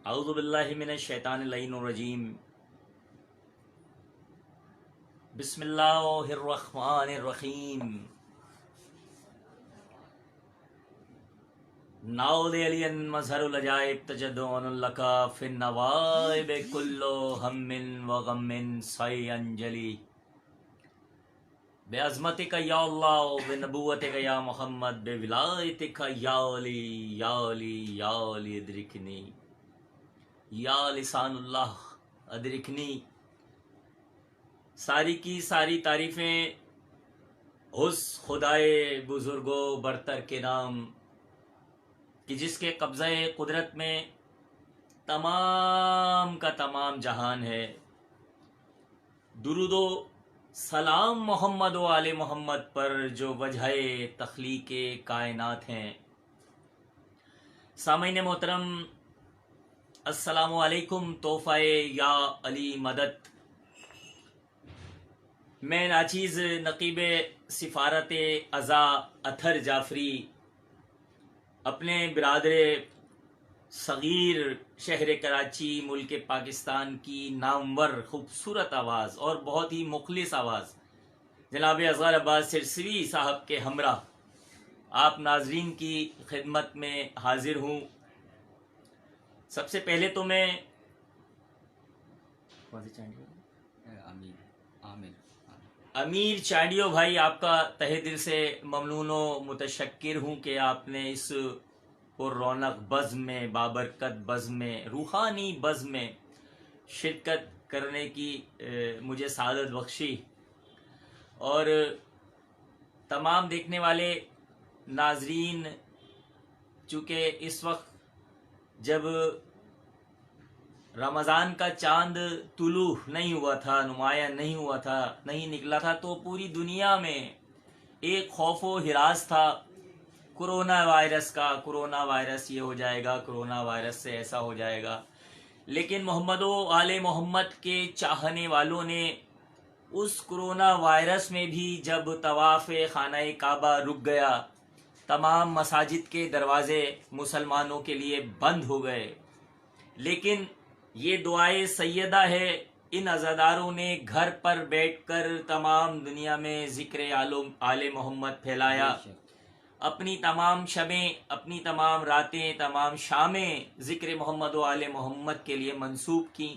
औज़ु बिल्लाहि मिनश शैतानिर रजीम। बिस्मिल्लाहिर रहमानिर रहीम। नाउद अलियन मजहरुल अजाइब तजद्दुनुल लका फिन नवाइब कुल्लो हम्मिन व गम्मिन सई अंजलि बेअज़मतिका या अल्लाह व नबुव्वतिका या मोहम्मद बेविलायतिका या अली या अली या अली अदरिकनी या लिसानुल्लाह अदरिकनी। सारी की सारी तारीफ़ें उस खुदाए बुजुर्गो बरतर के नाम कि जिसके कब्ज़े कुदरत में तमाम का तमाम जहान है। दुरूदो सलाम मोहम्मद व आले मोहम्मद पर जो वजह तख्लीक कायनात हैं। सामीन मोहतरम, अस्सलामु अलैकुम। तोहफ़ाए या अली मदद। मैं नाचीज़ नकीब सिफारत अज़ा अथर जाफरी अपने बिरादर सगीर शहर कराची मुल्क पाकिस्तान की नामवर खूबसूरत आवाज़ और बहुत ही मुखलिस आवाज़ जनाब असगर अब्बास सिरसवी साहब के हमरा आप नाजरीन की खिदमत में हाजिर हूँ। सबसे पहले तो मैं अमीर चांडियो भाई आपका तहे दिल से ममनून व मुतशक्किर हूँ कि आपने इस रौनक बज़्म में, बाबरकत बज़्म में, रूहानी बज़्म में शिरकत करने की मुझे सादत बख्शी। और तमाम देखने वाले नाजरीन, चूँकि इस वक्त जब रमज़ान का चांद तुलू नहीं हुआ था, नुमाया नहीं हुआ था, नहीं निकला था, तो पूरी दुनिया में एक खौफ व हिरास था कोरोना वायरस का। कोरोना वायरस ये हो जाएगा, कोरोना वायरस से ऐसा हो जाएगा। लेकिन मोहम्मद व आले मोहम्मद के चाहने वालों ने उस कोरोना वायरस में भी जब तवाफ़ खाना काबा रुक गया, तमाम मसाजिद के दरवाज़े मुसलमानों के लिए बंद हो गए, लेकिन ये दुआए सैयदा है, इन अज़ादारों ने घर पर बैठकर तमाम दुनिया में ज़िक्र आले मोहम्मद फैलाया। अपनी तमाम शबें, अपनी तमाम रातें, तमाम शामें ज़िक्र मोहम्मद व आले मोहम्मद के लिए मंसूब की।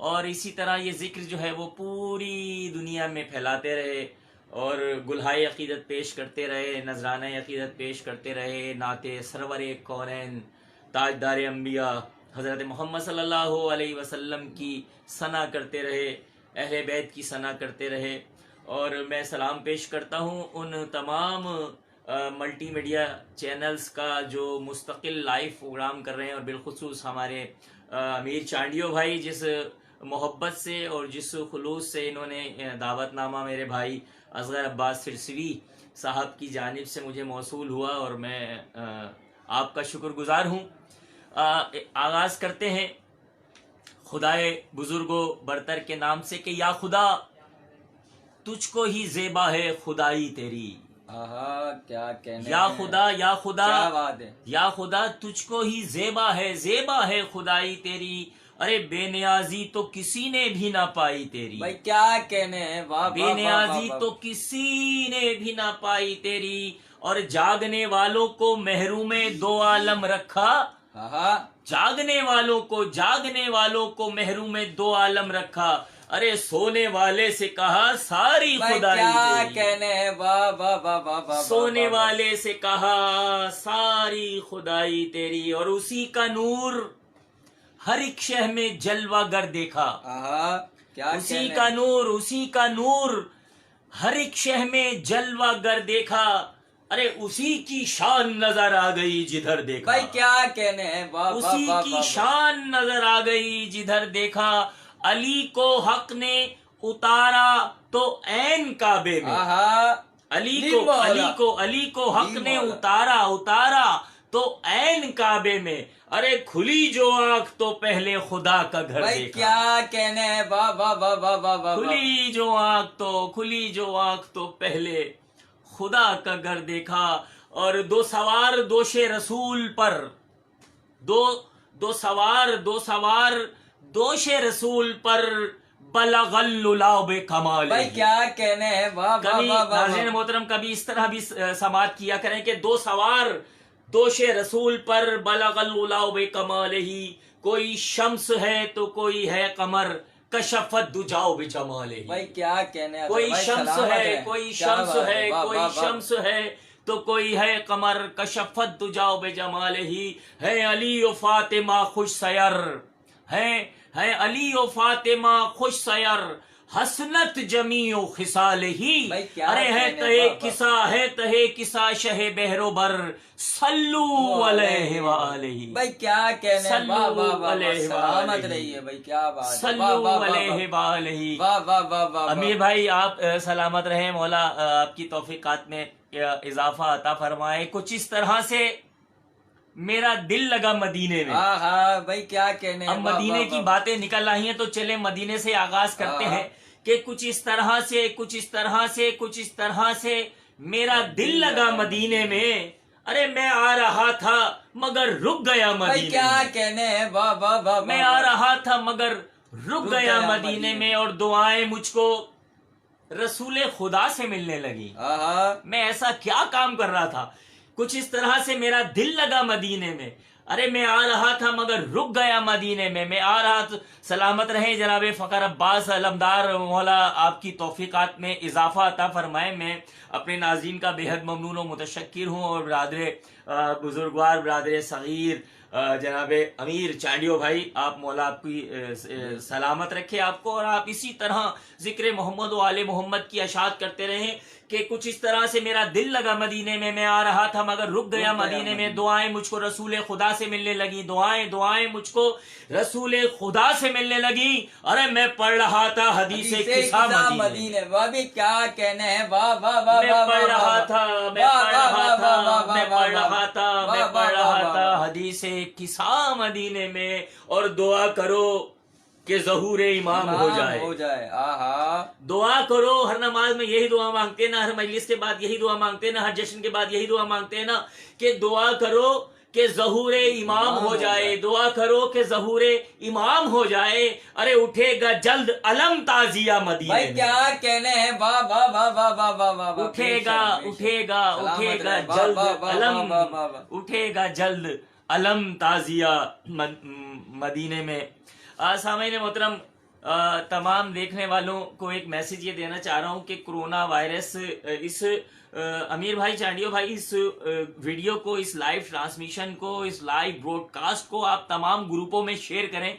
और इसी तरह ये ज़िक्र जो है वो पूरी दुनिया में फैलाते रहे और गुलहाए अक़ीदत पेश करते रहे, नजराना अक़ीदत पेश करते रहे, नाते सरवर कौनैन ताजदार अंबिया हज़रत मोहम्मद सल्लल्लाहु अलैहि वसल्लम की सना करते रहे, अहले बैत की सना करते रहे। और मैं सलाम पेश करता हूँ उन तमाम मल्टीमीडिया चैनल्स का जो मुस्तकिल लाइव प्रोग्राम कर रहे हैं, और बिलखुसूस हमारे अमीर चांडियो भाई जिस मोहब्बत से और जिस खुलूस से इन्होंने दावतनामा मेरे भाई असगर अब्बास सिरसवी साहब की जानिब से मुझे मौसूल हुआ, और मैं आपका शुक्रगुजार हूँ। आगाज़ करते हैं खुदाए बुजुर्गो बरतर के नाम से कि या खुदा तुझको ही ज़ेबा है खुदाई तेरी। आहा, क्या कहने या खुदा, या खुदा, क्या बात है। या खुदा तुझको ही ज़ेबा है खुदाई तेरी। अरे बेनियाजी तो किसी ने भी ना पाई तेरी। भाई क्या कहने हैं, वाह बेनियाजी तो किसी ने भी ना पाई तेरी। और जागने वालों को महरूम दो आलम रखा। जागने वालों को महरूम दो आलम रखा। अरे सोने वाले से कहा सारी खुदाई क्या तेरी। कहने हैं, वाह वाह वाह वाह वाह। सोने वाले से कहा सारी खुदाई तेरी। और उसी का नूर हर एक शह में जलवागर देखा। क्या उसी का नूर हर एक शह में जलवागर देखा। अरे उसी की शान नजर आ गई जिधर देखा। भाई क्या कहने हैं, वाह उसी की शान नजर आ गई जिधर देखा। अली को हक ने उतारा तो ऐन काबे में। अली को हक ने उतारा तो ऐन काबे में। अरे खुली जो आंख तो पहले खुदा का घर देखा। क्या कहने हैं, वाह वाह वाह वाह वाह वाह। खुली जो आंख तो पहले खुदा का घर देखा। और दो सवार दोशे रसूल पर, दो सवार दोषे रसूल पर बलगल्लुलाब कमाल। भाई क्या कहने हैं, वाह वाह कभी वाह वाह नाज़रीन मोहतरम कभी इस तरह भी समात किया करें कि दो सवार दोषे रसूल पर बलगल्लुलाब कमाल ही, कोई शम्स है तो कोई है कमर, कशफत दुजाओ बेजमाल ही। भाई क्या कहने हैं, कोई भाई शम्स सलामत है, है, कोई क्या शम्स बात है, वाह, कोई वाह, वाह। शम्स है तो कोई है कमर, कशफत दुजाओ बेजमाल ही। है अली ओ फातिमा खुश सयर, है अली ओ फातिमा खुश सयर, हसनत जमीओ खिसाल ही। भाई क्या अरे है कहने, तहे वाह, वाह। किसा, है तहे किसा शहे बहरोबर, सल्लू अलैहि व आलिही। भाई क्या कहने हैं, वाह वाह वाह वाह, अलैहि व सलामत आलिही। रहिए भाई, क्या बात है, वाह सल्लू वाह वाह अलैहि वाह व आलिही। वाह वाह वाह वाह वाह। अमीर भाई आप सलामत रहे, मौला आपकी तौफीकात में इजाफा अता फरमाए। कुछ इस तरह से मेरा दिल लगा मदीने में। हाँ हाँ भाई क्या कहने हैं, अब वाह, मदीने वाह, की वाह। बातें निकल आई हैं तो चले मदीने से आगाज करते हाँ। हैं कि कुछ इस तरह से मेरा दिल लगा मदीने में। अरे मैं आ रहा था मगर रुक गया भाई मदीने क्या में। कहने हैं, वाह वाह वाह मैं वाह, आ वाह। रहा था मगर रुक गया मदीने में, और दुआएं मुझको रसूले खुदा से मिलने लगी। हाँ हाँ मैं ऐसा क्या काम कर रहा था, कुछ इस तरह से मेरा दिल लगा मदीने में। अरे मैं आ रहा था मगर रुक गया मदीने में, मैं आ रहा था। सलामत रहे जनाब फ़खर अब्बास अलमदार, मौला आपकी तौफीकात में इजाफा अता फरमाए। मैं अपने नाज़रीन का बेहद ममनून और मुतशक्किर हूँ, और बरादर बुजुर्गवार, बरादर सगीर जनाब अमीर चांडियो भाई, आप मौला आपकी सलामत रखे आपको, और आप इसी तरह जिक्र मोहम्मद व आले मोहम्मद की अशात करते रहें कि कुछ इस तरह से मेरा दिल लगा मदीने में, मैं आ रहा था मगर रुक गया मदीने में। दुआएं मुझको रसूल खुदा से मिलने लगी, दुआएं मुझको रसूल खुदा से मिलने लगी। अरे मैं पढ़ रहा था हदीस किसा मदीने, वाह भी क्या कहने हैं, वाह वाह वाह मैं वाह, पढ़ वाह, रहा वाह। था, मैं वाह, पढ़ वाह, रहा वाह, था, वाह, वाह, मैं वाह, पढ़ रहा था, वाह, मैं वाह, पढ़ वाह, रहा वाह, था वाह। हदीस किसा मदीने में। और दुआ करो कि ज़हूर इमाम हो जाए। आहा। दुआ करो, हर नमाज में यही दुआ मांगते हैं ना, हर मजलिस के बाद यही दुआ मांगते हैं ना, हर जश्न के बाद यही दुआ मांगते हैं ना कि दुआ करो कि ज़हूर इमाम हो जाए, दुआ करो कि ज़हूर इमाम हो जाए। अरे उठेगा जल्द अलम ताजिया मदीने भाई में। क्या कहने हैं, वाह वाह वाह वाह वाह वाह वाह वाह। उठेगा बेशक, उठेगा सलामत उठेगा रहे, वाह, जल्द वाह, वाह, अलम, वाह, वाह, वाह। उठेगा जल्द अलम ताजिया मदीने में। सामईन मोहतरम, तमाम देखने वालों को एक मैसेज ये देना चाह रहा हूँ कि कोरोना वायरस इस अमीर भाई चांडियो भाई, इस वीडियो को, इस लाइव ट्रांसमिशन को, इस लाइव ब्रॉडकास्ट को आप तमाम ग्रुपों में शेयर करें।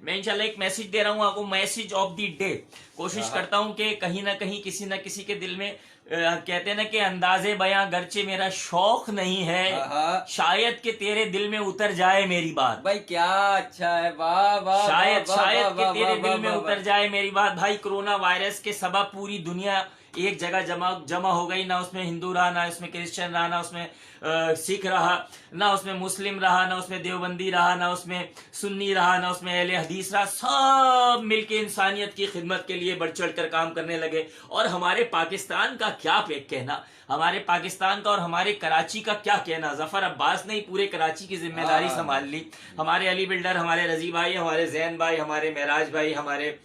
मैं इंशाल्लाह एक मैसेज दे रहा हूँ आपको, मैसेज ऑफ द डे। कोशिश करता हूँ कि कहीं ना कहीं किसी न किसी के दिल में कहते हैं ना कि अंदाजे बयां गर्चे मेरा शौक नहीं है, शायद कि तेरे दिल में उतर जाए मेरी बात। भाई क्या अच्छा है, वाह वाह। शायद वाह, शायद वाह, कि वाह, तेरे वाह, दिल वाह, में वाह, उतर जाए मेरी बात। भाई कोरोना वायरस के सबब पूरी दुनिया एक जगह जमा हो गई, ना उसमें हिंदू रहा, ना उसमें क्रिश्चियन रहा, ना उसमें सिख रहा, ना उसमें मुस्लिम रहा, ना उसमें देवबंदी रहा, ना उसमें सुन्नी रहा, ना उसमें अहले हदीस रहा। सब मिलके इंसानियत की खिदमत के लिए बढ़ चढ़ कर काम करने लगे। और हमारे पाकिस्तान का क्या कहना, हमारे पाकिस्तान का और हमारे कराची का क्या कहना। जफर अब्बास ने ही पूरे कराची की जिम्मेदारी संभाल ली। हमारे अली बिल्डर, हमारे रजी भाई, हमारे जैन भाई, हमारे महराज भाई, हमारे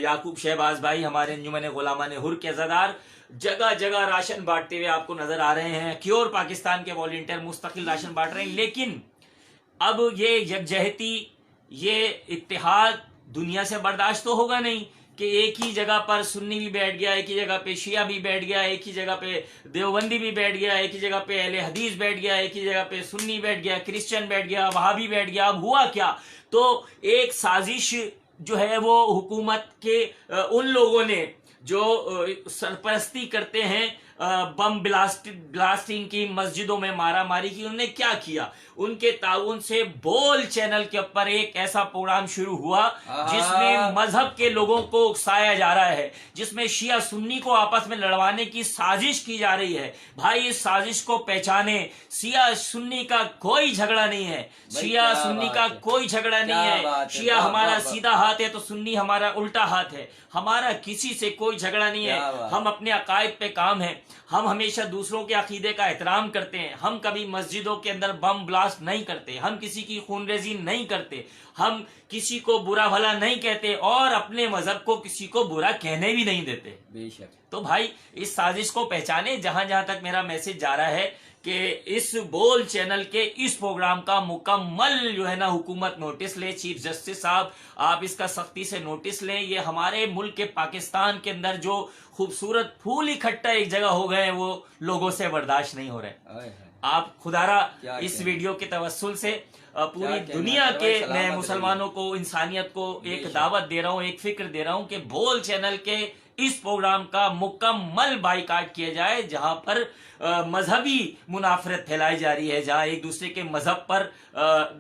याकूब शहबाज भाई, हमारे अंजुमन गुलामान हुर के अज़ादार जगह जगह राशन बांटते हुए आपको नजर आ रहे हैं। क्योर पाकिस्तान के वॉलंटियर मुस्तकिल राशन बांट रहे हैं। लेकिन अब ये यकजहती, ये इत्तेहाद दुनिया से बर्दाश्त तो होगा नहीं कि एक ही जगह पर सुन्नी भी बैठ गया, एक ही जगह पे शिया भी बैठ गया, एक ही जगह पे देवबंदी भी बैठ गया, एक ही जगह पे अहले हदीस बैठ गया, एक ही जगह पे सुन्नी बैठ गया, क्रिश्चियन बैठ गया, वहाबी बैठ गया। अब हुआ क्या, तो एक साजिश जो है वो हुकूमत के उन लोगों ने जो सरपरस्ती करते हैं बम ब्लास्टिंग की, मस्जिदों में मारा मारी की, उन्होंने क्या किया, उनके ताउन से बोल चैनल के ऊपर एक ऐसा प्रोग्राम शुरू हुआ जिसमें मजहब के लोगों को उकसाया जा रहा है, जिसमें शिया सुन्नी को आपस में लड़वाने की साजिश की जा रही है। भाई इस साजिश को पहचाने, शिया सुन्नी का कोई झगड़ा नहीं है, शिया सुन्नी का कोई झगड़ा नहीं है। शिया हमारा सीधा हाथ है तो सुन्नी हमारा उल्टा हाथ है, हमारा किसी से कोई झगड़ा नहीं है। हम अपने अकायद पे काम है, हम हमेशा दूसरों के अकीदे का एहतराम करते हैं, हम कभी मस्जिदों के अंदर बम ब्लास्ट नहीं करते, हम किसी की खूनरेजी नहीं करते, हम किसी को बुरा भला नहीं कहते और अपने मजहब को किसी को बुरा कहने भी नहीं देते। बेशक। तो भाई इस साजिश को पहचाने। जहां जहां तक मेरा मैसेज जा रहा है कि इस बोल चैनल के इस प्रोग्राम का मुकम्मल जो है ना हुकूमत नोटिस ले, चीफ जस्टिस साहब आप इसका सख्ती से नोटिस लें। ये हमारे मुल्क के पाकिस्तान के अंदर जो खूबसूरत फूल इकट्ठा एक जगह हो गए वो लोगों से बर्दाश्त नहीं हो रहे। आए हाय। आप खुदारा क्या इस कहना? वीडियो के तवस्सुल से पूरी क्या कहना? दुनिया भाई के सलामत मैं रहिए। मुसलमानों को, इंसानियत को एक बेशक। दावत दे रहा हूँ, एक फिक्र दे रहा हूँ कि बोल चैनल के इस प्रोग्राम का मुकम्मल बाइकाट किया जाए, जहां पर मजहबी मुनाफरत फैलाई जा रही है, जहां एक दूसरे के मजहब पर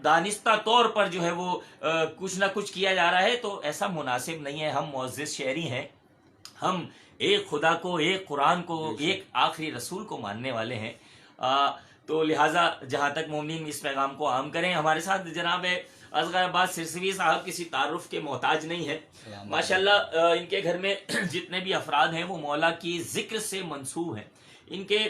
दानिस्ता तौर पर जो है वो कुछ ना कुछ किया जा रहा है। तो ऐसा मुनासिब नहीं है। हम मुअज़्ज़िज़ शहरी हैं, हम एक खुदा को, एक कुरान को, एक आखिरी रसूल को मानने वाले हैं। तो लिहाजा जहां तक मोमिन इस पैगाम को आम करें। हमारे साथ जनाब असगर अब्बास सिरसवी साहब किसी तारुफ के मोहताज नहीं है। माशाल्लाह इनके घर में जितने भी अफराद हैं वो मौला की जिक्र से मंसूब हैं। इनके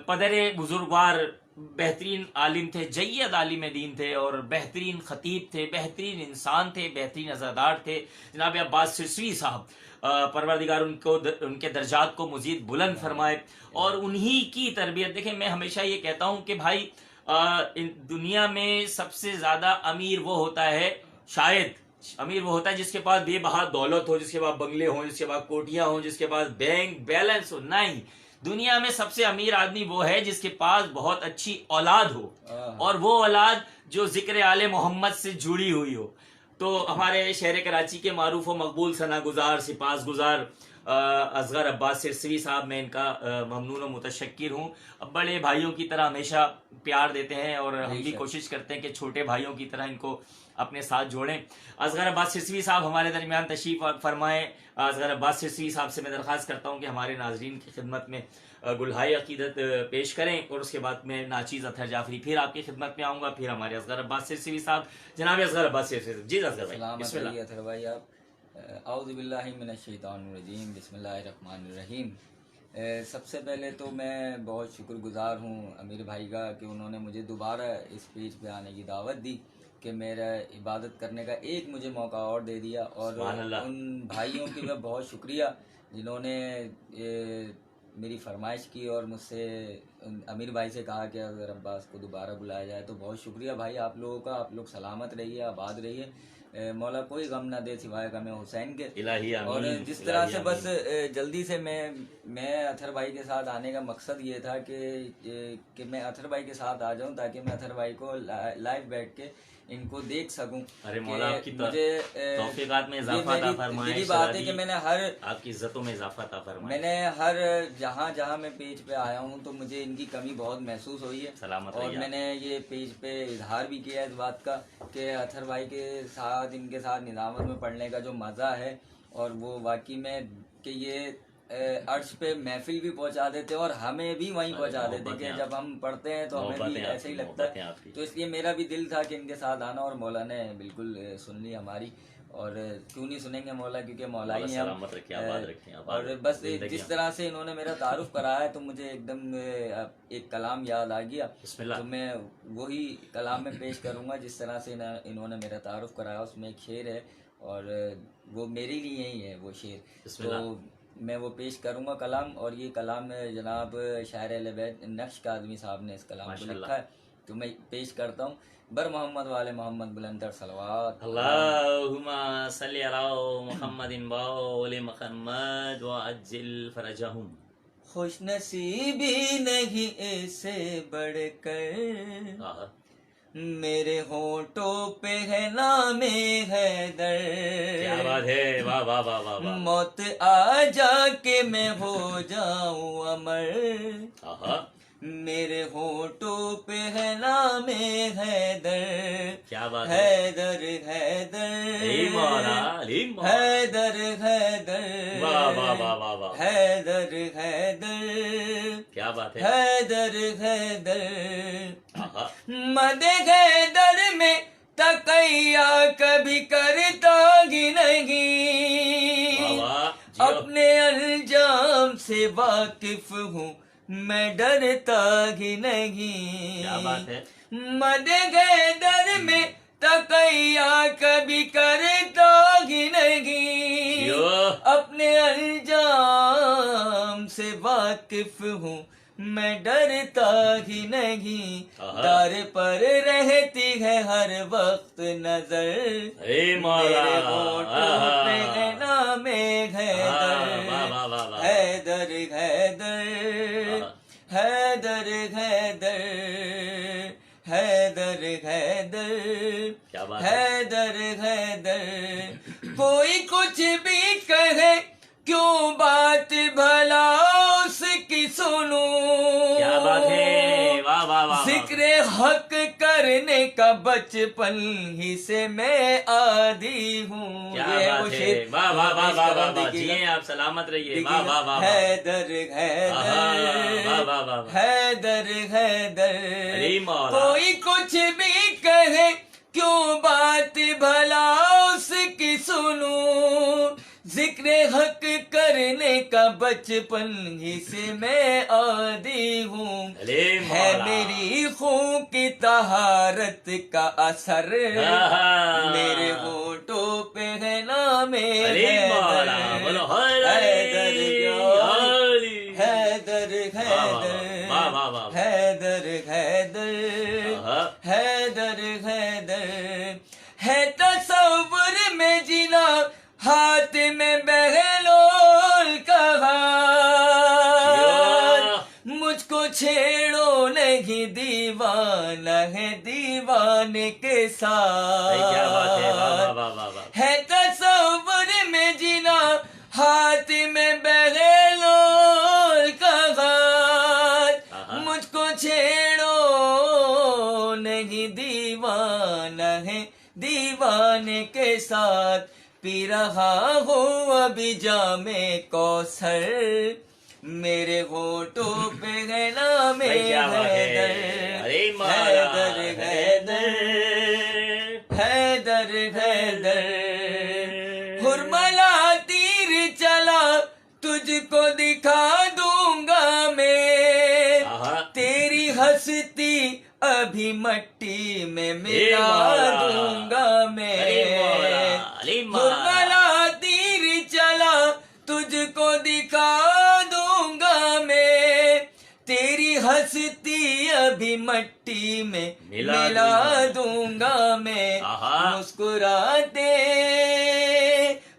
पदर बुजुर्गवार बेहतरीन आलिम थे, जय्यद आलिम दीन थे और बेहतरीन खतीब थे, बेहतरीन इंसान थे, बेहतरीन अज़ादार थे जनाब अब्बास सिरसवी साहब। परवरदिगार उनको उनके दर्जात को मजीद बुलंद फरमाए और उन्हीं की तरबियत। देखें, मैं हमेशा ये कहता हूँ कि भाई इन दुनिया में सबसे ज्यादा अमीर वो होता है, शायद अमीर वो होता है जिसके पास बेबहा दौलत हो, जिसके पास बंगले हो, जिसके पास कोठियां हो, जिसके पास बैंक बैलेंस हो। नहीं, दुनिया में सबसे अमीर आदमी वो है जिसके पास बहुत अच्छी औलाद हो और वो औलाद जो जिक्र आले मोहम्मद से जुड़ी हुई हो। तो हमारे शहर कराची के मारूफ व मकबूल सनागुजार, सिपास गुजार असगर अब्बास सिरसवी साहब, मैं इनका ममनून व मुतशक्किर हूँ। अब बड़े भाइयों की तरह हमेशा प्यार देते हैं और हम भी कोशिश करते हैं कि छोटे भाइयों की तरह इनको अपने साथ जोड़ें। असगर अब्बास सिरसवी साहब हमारे दरमियान तशरीफ फरमाएं। असगर अब्बास सिरसवी साहब से मैं दरख्वास्त करता हूँ कि हमारे नाजरीन की खिदमत में गुलहाई अकीदत पेश करें और उसके बाद मैं नाचीज़ अतहर जाफरी फिर आपकी खिदमत में आऊँगा। फिर हमारे असगर अब्बास सिरसवी साहब, जनाब असगर अब्बास सिरसवी। जी असगर भाई, बिस्मिल्लाह। अथर भाई आप औज़ुबिल्लाहि मिनश्शैतानिर्रजीम, बिस्मिल्लाहिर्रहमानिर्रहीम। सबसे पहले तो मैं बहुत शुक्रगुजार हूँ अमीर भाई का कि उन्होंने मुझे दोबारा इस पेज पे आने की दावत दी, कि मेरा इबादत करने का एक मुझे मौका और दे दिया। और उन भाइयों की मैं बहुत शुक्रिया जिन्होंने मेरी फरमाइश की और मुझसे अमीर भाई से कहा कि अगर अब्बास को दोबारा बुलाया जाए। तो बहुत शुक्रिया भाई आप लोगों का। आप लोग सलामत रहिए, आबाद रहिए, मौला कोई गम ना दे सिवाय गम हुसैन के। इलाही आमीन, और जिस तरह से बस जल्दी से मैं अथर भाई के साथ आने का मकसद ये था कि मैं अथर भाई के साथ आ जाऊं ताकि मैं अथर भाई को लाइव बैठ के इनको देख सकूं। अरे मौला आपकी मुझे तौफीकात में इजाफा अता फरमाए। यही बात है कि मैंने आपकी इज्जतों में इजाफा अता फरमाए। मैंने हर जहाँ मैं पेज पे आया हूँ तो मुझे इनकी कमी बहुत महसूस हुई है। सलामत और मैंने ये पेज पे इजहार भी किया इस बात का कि अथर भाई के साथ, इनके साथ निज़ामत में पढ़ने का जो मज़ा है और वो वाकई में कि ये अर्श पे महफिल भी पहुंचा देते और हमें भी वहीं पहुंचा देते कि जब हम पढ़ते हैं तो हमें भी ऐसे ही लगता है। तो इसलिए मेरा भी दिल था कि इनके साथ आना और मौला ने बिल्कुल सुन ली हमारी। और क्यों नहीं सुनेंगे मौला, क्योंकि मौला ही है हम। और बस जिस तरह से इन्होंने मेरा तारुफ कराया तो मुझे एकदम एक कलाम याद आ गया, तो मैं वही कलाम में पेश करूँगा जिस तरह से इन्होंने मेरा तारुफ कराया। उसमें एक शेर है और वो मेरे लिए ही है वो शेर, तो मैं वो पेश करूँगा कलाम। और ये कलाम जनाब शायर अहले-बैत नक्श काज़मी साहब ने इस कलाम को लिखा है, तो मैं पेश करता हूँ। बर मोहम्मद वाले मोहम्मद बुलंदर सलवात अल्लाहुम्मा सल्ली अला मुहम्मदिन व आले मुहम्मद व अज्जिल फरजहुम। खुश नसीबी नहीं ऐसे बढ़कर मेरे होठों पे है नामे हैदर। क्या बात है, वाह वाह वाह वाह वाह। मौत आ जाके मैं हो जाऊं अमर, मेरे होठों पे है नामे हैदर। क्या बात है, हैदर हैदर हैदर हैदर, वाह वाह वाह वाह वाह, हैदर हैदर, क्या बात है, हैदर हैदर। मदे हैदर में तकैया कभी करता ही नहीं, जियो। अपने अंजाम से वाकिफ हूँ, मैं डरता ही नहीं। क्या बात है। मद गए दर में तकैया कभी करता ही नहीं। जियो। अपने अंजाम से वाकिफ हूँ, मैं डरता ही नहीं। आहा। दर पर रहती है हर वक्त नजर, अरे मौला। मेरे होठों पे है नामे हैदर। वाह, वाह, वाह, वाह। हैदर हैदर हैदर हैदर हैदर हैदर क्या बात है। हैदर हैदर। कोई कुछ भी कहे, क्यों बात भला उसकी सुनूं। क्या बात है। वाह वाह वाह। जिक्र हक करने का बचपन ही से मैं आदी हूँ। क्या बात है। वाह वाह वाह वाह वाह वाह। जिए आप, सलामत रहिए। वाह वाह वाह। हैदर आहा, वाह वाह वाह। हैदर हैदर। अरे मौला। कोई कुछ भी कहे, क्यों बात भला उसकी सुनूं। जिक्र हक करने का बचपन ही से मैं आदी हूँ। अरे है मौला। मेरी खून की तहारत का असर, आहा। मेरे होठों पे है नामे अरे मौला। बोलो हैदर हैदर हैदर वाह वाह वाह। हैदर हैदर आहा। हैदर हैदर। है तसव्वुर में जीना, हाथ में बहलोल का हाथ। मुझको छेड़ो नहीं, दीवाना है दीवाने के साथ। क्या बात है। वाह वाह वाह वाह वाह। है तसव्वुर में जीना, हाथ में बहलोल का हाथ। आहा। मुझको छेड़ो नहीं, दीवाना है दीवाने के साथ। पी रहा हूँ अभी जामे कौसर, मेरे होठों पे है नामे भाई क्या बात है। हैदर। अरे मौला। हैदर हैदर हैदर हैदर। हुरमला तीर चला, तुझको दिखा दूंगा मैं। आहा। तेरी हस्ती अभी मट्टी में मिला मौला। दूंगा मैं। अरे मौला। अरे मौला। हुरमला तीर चला, तुझको दिखा दूंगा मैं। तेरी हस्ती अभी मट्टी में मिला मिला दूंगा मैं। आहा। मुस्कुराते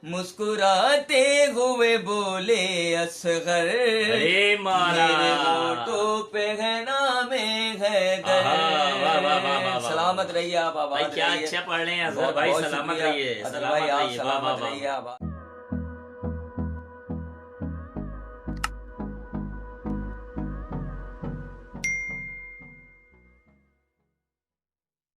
मुस्कुराते हुए बोले असगर, अरे मौला। मेरे होठों पे है नामे हैदर। आहा, वाह, वाह, वाह, वाह, वाह। सलामत रहिए आप, आबाद भाई क्या रहिए। अच्छा पढ़ रहे हैं अजहर बहुत भाई, बहुत सलामत शुक्रिया। रहिए, अजहर सलामत भाई, आप रहिए। वाह वाह सलामत वाह। रहिए आप।